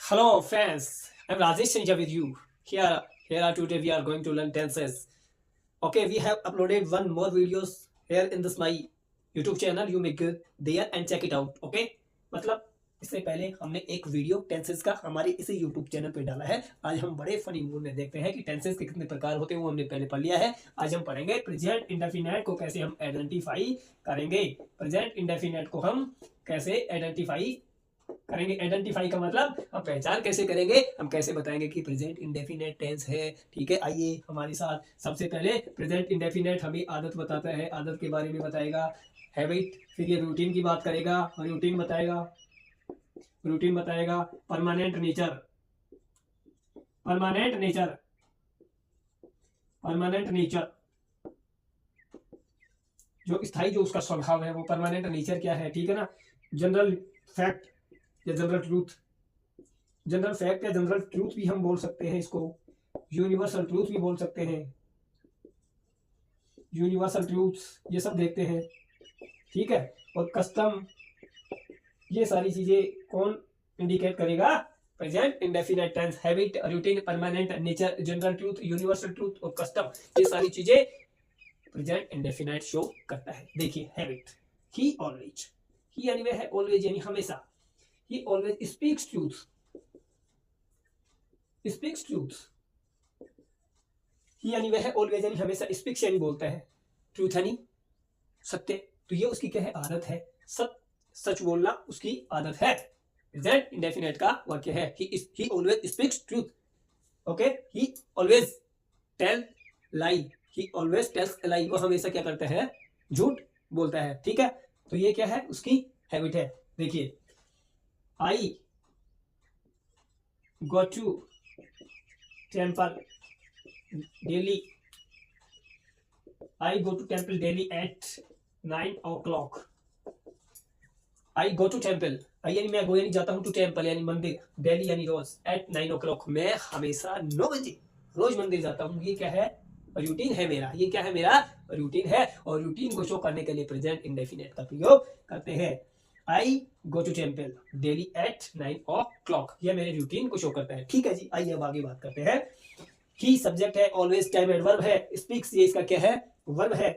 Hello friends, I'm Rajesh Sinja with you. Here are today we are going to learn tenses. Okay, we have uploaded one more videos here in this my YouTube channel. You may go there and check it out. Okay, मतलब इससे पहले हमने एक video tenses का हमारे इसी YouTube channel पे डाला है। आज हम बड़े फनी मूड में देखते हैं कि टेंसेस के कितने प्रकार होते हैं, वो हमने पहले पढ़ लिया है। आज हम पढ़ेंगे प्रेजेंट इंडेफिनिट को कैसे हम आइडेंटिफाई करेंगे। प्रेजेंट इंडेफिनिट को हम कैसे आइडेंटिफाई करेंगे। आइडेंटिफाई का मतलब हम पहचान कैसे करेंगे, हम कैसे बताएंगे कि प्रेजेंट इंडेफिनिट टेंस है। ठीक है, आइए हमारे साथ। सबसे पहले प्रेजेंट इंडेफिनिट हमें आदत बताता है, आदत के बारे में बताएगा, हैबिट। फिर ये रूटीन की बात करेगा, रूटीन बताएगा, परमानेंट नेचर, जो स्थायी जो उसका स्वभाव है वो परमानेंट नेचर क्या है। ठीक है ना। जनरल फैक्ट या जनरल फैक्ट या जनरल ट्रूथ भी हम बोल सकते हैं इसको। यूनिवर्सल ट्रूथ भी बोल सकते हैं, यूनिवर्सल ट्रूथ ये सब देखते हैं। ठीक है, और कस्टम, ये सारी चीजें कौन इंडिकेट करेगा। Present indefinite tense, habit, routine, permanent nature, general truth, universal truth और कस्टम, ये सारी चीजें प्रेजेंट इंडेफिनिट शो करता है। देखिए हैबिट, ही ऑलवेज, ही यानी वह है, ऑलवेज यानी हमेशा। He always speaks truth. He यानी वह है, always यानी हमेशा, speaks यानी बोलता है, truth यानी सत्य। तो ये उसकी क्या है, आदत है। सच बोलना उसकी आदत है। प्रेजेंट इंडेफिनिट का वाक्य है he always speaks truth. Okay, he always tell lie. He always tells a lie. वो हमेशा क्या करता है, झूठ बोलता है। ठीक है, तो ये क्या है, उसकी हैबिट है। देखिए, I go to temple daily. I go to temple daily at 9 o'clock. I go to temple. I यानी मैं, गो यानी जाता हूँ, टू टेम्पल यानी मंदिर, डेली यानी रोज, एट 9 o'clock मैं हमेशा 9 बजे रोज मंदिर जाता हूँ। ये क्या है, रूटीन है मेरा। ये क्या है, मेरा रूटीन है। और रूटीन को शो करने के लिए प्रेजेंट इंडेफिनिट का प्रयोग करते हैं। I go to temple daily at 9 o'clock, यह मेरे रूटीन को शो करता है। ठीक है जी, आइए अब आगे बात करते हैं। ही सब्जेक्ट है, ऑलवेज टाइम एडवर्ब है, स्पीक्स ये इसका क्या है, वर्ब है,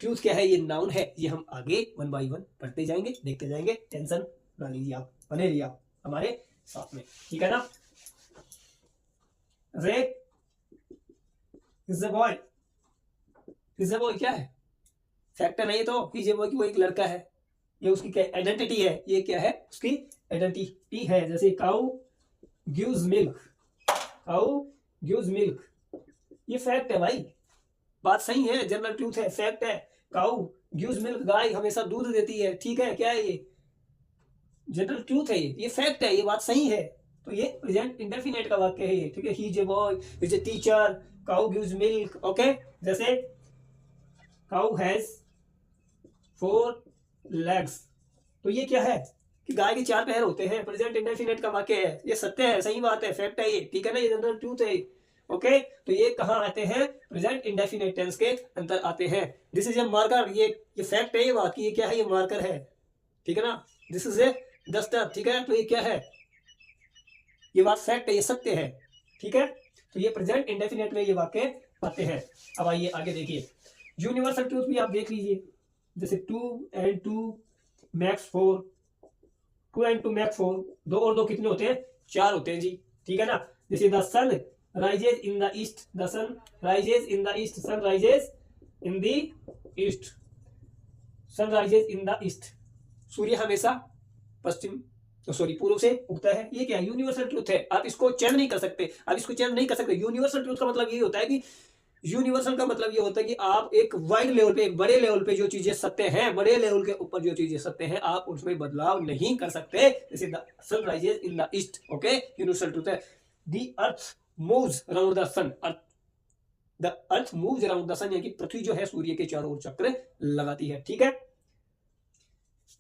ट्रूथ क्या है, ये नाउन है। ये हम आगे वन बाय वन पढ़ते जाएंगे, देखते जाएंगे। टेंशन ना लीजिए आप, बने रहिए आप हमारे साथ में। ठीक है ना। रे इज अ बॉय, क्या है, फैक्टर नहीं तो कि वो एक लड़का है, ये उसकी क्या आइडेंटिटी है। ये क्या है, उसकी आइडेंटिटी है। जैसे काउ गिव्स मिल्क, ये फैक्ट है भाई, बात सही है, जनरल ट्रूथ है, फैक्ट है। काउ गिव्स मिल्क, गाय हमेशा दूध देती है। ठीक है, क्या है ये, जनरल ट्रूथ है, ये फैक्ट है, ये बात सही है। तो ये प्रेजेंट इंडेफिनिट का वाक्य है ये। ठीक है, he is a boy, is a teacher, cow gives milk. Okay, जैसे काउ हैज 4 legs, तो ये क्या है कि गाय के 4 पैर होते हैं। प्रेजेंट इंडेफिनिट का वाक्य है, ये सत्य है, सही बात है, फैक्ट है ये। ठीक है ना, ये जनरल ट्रूथ है। ओके, तो ये कहाँ आते हैं, प्रेजेंट इंडेफिनिट टेंस के अंदर आते हैं। दिस इज ए मार्कर, ये फैक्ट है, ये बात की ये क्या है, ये मार्कर है। ठीक है ना, दिस इज ए डस्टर। ठीक है, तो ये क्या है, ये बात फैक्ट है, ये सत्य है। ठीक है, तो ये प्रेजेंट इंडेफिनिट में ये वाक्य आते हैं। अब आइए आगे देखिए, यूनिवर्सल ट्रूथ भी आप देख लीजिए। जैसे 2 and 2 makes 4, 2 and 2 make 4, 2 और 2 कितने होते हैं, 4 होते हैं जी। ठीक है ना। जैसे the sun rises in the east, the sun rises in the east, sun rises in the east, sun rises in the east, सूर्य हमेशा पूर्व से उगता है। ये क्या है, यूनिवर्सल ट्रूथ है, आप इसको चेंज नहीं कर सकते, यूनिवर्सल ट्रूथ का मतलब ये होता है कि यूनिवर्सल का मतलब ये होता है कि आप एक वाइड लेवल पे, एक बड़े लेवल पे जो चीजें सत्य हैं, बड़े लेवल के ऊपर जो चीजें सत्य हैं, आप उसमें बदलाव नहीं कर सकते। जैसे the sun rises in the east, okay, universal truth है। The earth moves around the sun, the earth moves around the sun, यानी कि पृथ्वी जो है सूर्य के चारों ओर चक्र लगाती है। ठीक है,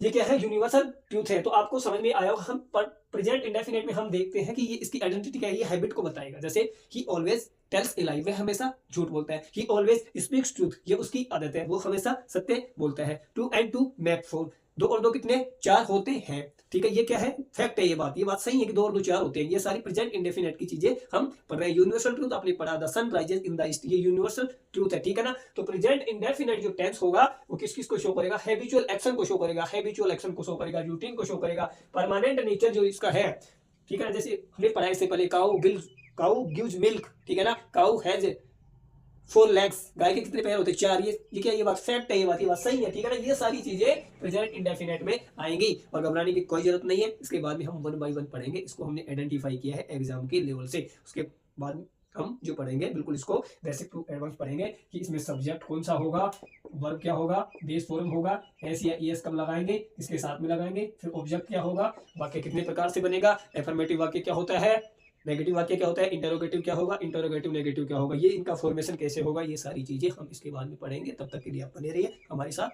ये क्या है, यूनिवर्सल ट्रूथ है। तो आपको समझ में आया। हम प्रेजेंट इंडेफिनिट में हम देखते हैं कि ये इसकी आइडेंटिटी क्या है, ये हैबिट को बताएगा। जैसे ही ऑलवेज टेल्स ए लाई, वह हमेशा झूठ बोलता है। ही ऑलवेज स्पीक्स ट्रूथ, ये उसकी आदत है, वो हमेशा सत्य बोलता है। 2 and 2 make 4, 2 और 2 कितने 4 होते हैं। ठीक है, ये क्या है, फैक्ट है, ये बात सही है कि 2 और 2 4 होते हैं। ये सारी प्रेजेंट इंडेफिनिट की चीजें हम पढ़ रहे हैं। यूनिवर्सल ट्रूथ आपने पढ़ा, the sun rises in the east, ये यूनिवर्सल ट्रूथ है। ठीक है ना। तो प्रेजेंट इंडेफिनिट जो टेंस होगा वो किस किस को शो करेगा, हैबिचुअल एक्शन को शो करेगा, हैबिचुअल एक्शन को शो करेगा, रूटीन को शो करेगा, परमानेंट नेचर जो इसका है। ठीक है ना, जैसे हमने पढ़ा इससे पहले काउ गिव्स मिल्क। ठीक है ना, काउ हैज 4 legs, गाय के कितने पैर होते हैं 4। ये क्या, ये बात फैक्ट है, ये बात सही है। ठीक है ना, ये सारी चीजें प्रेजेंट इंडेफिनिट में आएंगी और घबराने की कोई जरूरत नहीं है। इसके बाद में हम 1 by 1 पढ़ेंगे। इसको हमने आइडेंटिफाई किया है एग्जाम के लेवल से। उसके बाद हम जो पढ़ेंगे बिल्कुल इसको बेसिक टू एडवांस पढ़ेंगे कि इसमें सब्जेक्ट कौन सा होगा, वर्ब क्या होगा, बेस फॉर्म होगा, एस या ईएस कब लगाएंगे, किसके साथ में लगाएंगे, फिर ऑब्जेक्ट क्या होगा, वाक्य कितने प्रकार से बनेगा, एफर्मेटिव वाक्य क्या होता है, नेगेटिव वाक्य क्या होता है, इंटरोगेटिव क्या होगा, इंटरोगेटिव नेगेटिव क्या होगा, ये इनका फॉर्मेशन कैसे होगा, ये सारी चीजें हम इसके बाद में पढ़ेंगे। तब तक के लिए आप बने रहिए हमारे साथ।